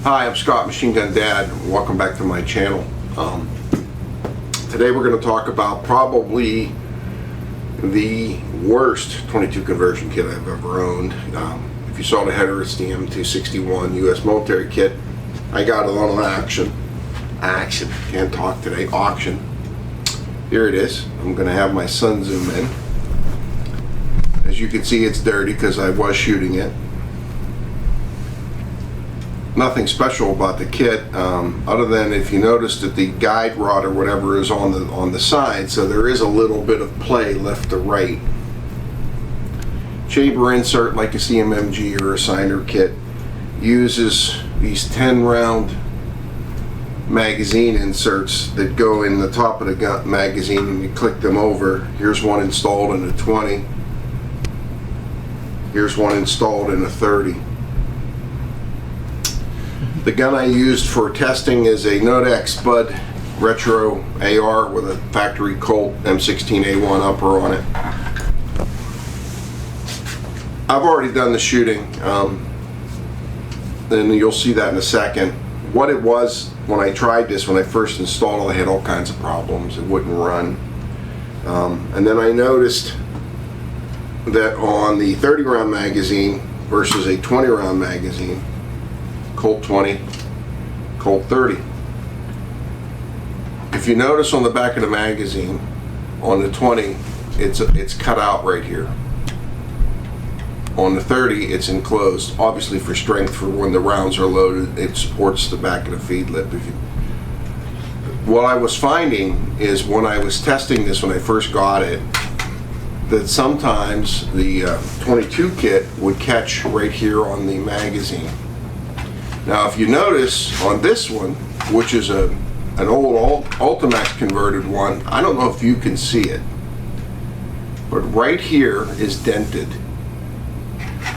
Hi, I'm Scott, Machine Gun Dad. Welcome back to my channel. Today we're going to talk about probably the worst 22 conversion kit I've ever owned. If you saw the header, it's the M-261 U.S. military kit. I got it on an can't talk today, auction. Here it is. I'm going to have my son zoom in. As you can see, it's dirty because I was shooting it. Nothing special about the kit, other than if you notice that the guide rod or whatever is on the side, so there is a little bit of play left to right. Chamber insert, like a CMMG or a Signer kit, uses these 10 round magazine inserts that go in the top of the gun magazine, and you click them over. Here's one installed in a 20. Here's one installed in a 30. The gun I used for testing is a Nodex Bud Retro AR with a factory Colt M16A1 upper on it. I've already done the shooting, and you'll see that in a second. What it was when I tried this, when I first installed it, I had all kinds of problems. It wouldn't run. And then I noticed that on the 30 round magazine versus a 20 round magazine, Colt 20, Colt 30. If you notice on the back of the magazine, on the 20, it's cut out right here. On the 30, it's enclosed, obviously for strength, for when the rounds are loaded. It supports the back of the feed lip. What I was finding is when I was testing this, when I first got it, that sometimes the 22 kit would catch right here on the magazine. Now, if you notice on this one, which is an old Ultimax converted one, I don't know if you can see it, but right here is dented.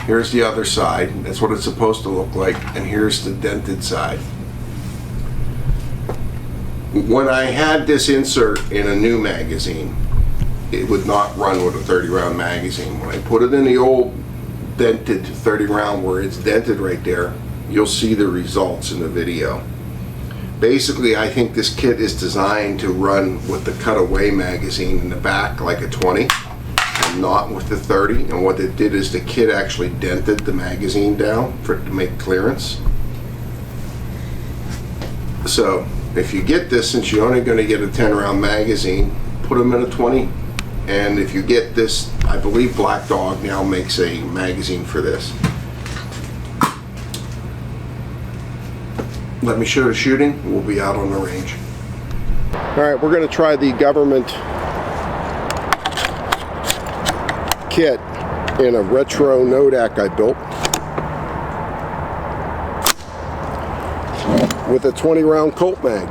Here's the other side. That's what it's supposed to look like, and here's the dented side. When I had this insert in a new magazine, it would not run with a 30 round magazine. When I put it in the old dented 30 round where it's dented right there, you'll see the results in the video. Basically, I think this kit is designed to run with the cutaway magazine in the back like a 20 and not with the 30. And what it did is the kit actually dented the magazine down for it to make clearance. So if you get this, since you're only going to get a 10 round magazine, put them in a 20. And if you get this, I believe Black Dog now makes a magazine for this. Let me show the shooting. We'll be out on the range. All right, we're going to try the government kit in a retro Nodak I built with a 20 round Colt mag.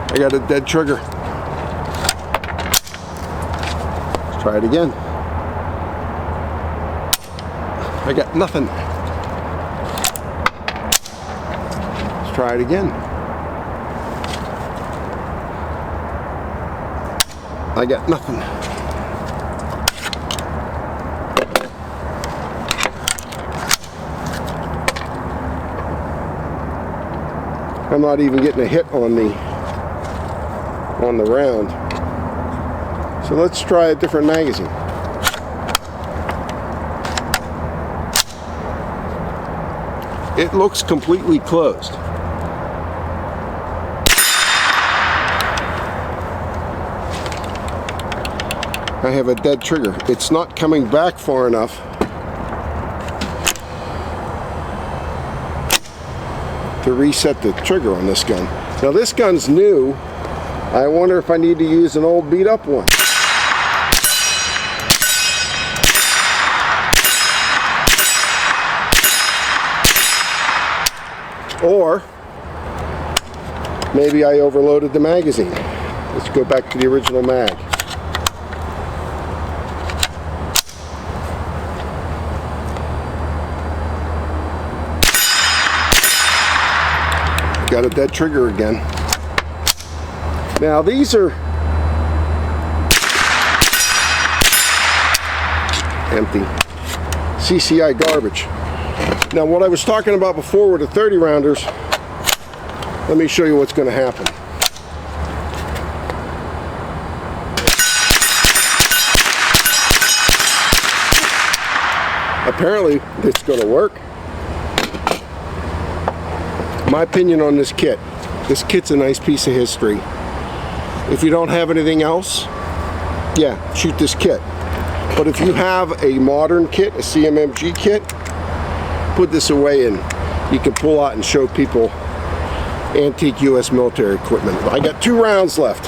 I got a dead trigger. Let's try it again. I got nothing. Let's try it again. I got nothing. I'm not even getting a hit on the round. So let's try a different magazine. It looks completely closed. I have a dead trigger. It's not coming back far enough to reset the trigger on this gun. Now this gun's new. I wonder if I need to use an old beat up one. Or maybe I overloaded the magazine. Let's go back to the original mag. Got a dead trigger again. Now these are empty. CCI garbage. Now what I was talking about before with the 30 rounders, let me show you what's going to happen. Apparently it's going to work. My opinion on this kit's a nice piece of history. If you don't have anything else, yeah, shoot this kit. But if you have a modern kit, a CMMG kit, put this away and you can pull out and show people antique US military equipment. I got 2 rounds left.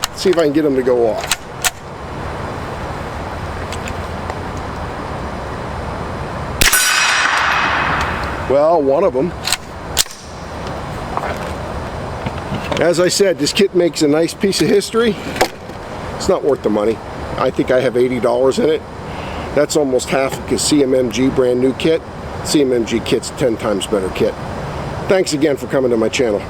Let's see if I can get them to go off. Well, one of them. As I said, this kit makes a nice piece of history. It's not worth the money. I think I have $80 in it. That's almost half a CMMG brand new kit. CMMG kit's a 10 times better kit. Thanks again for coming to my channel.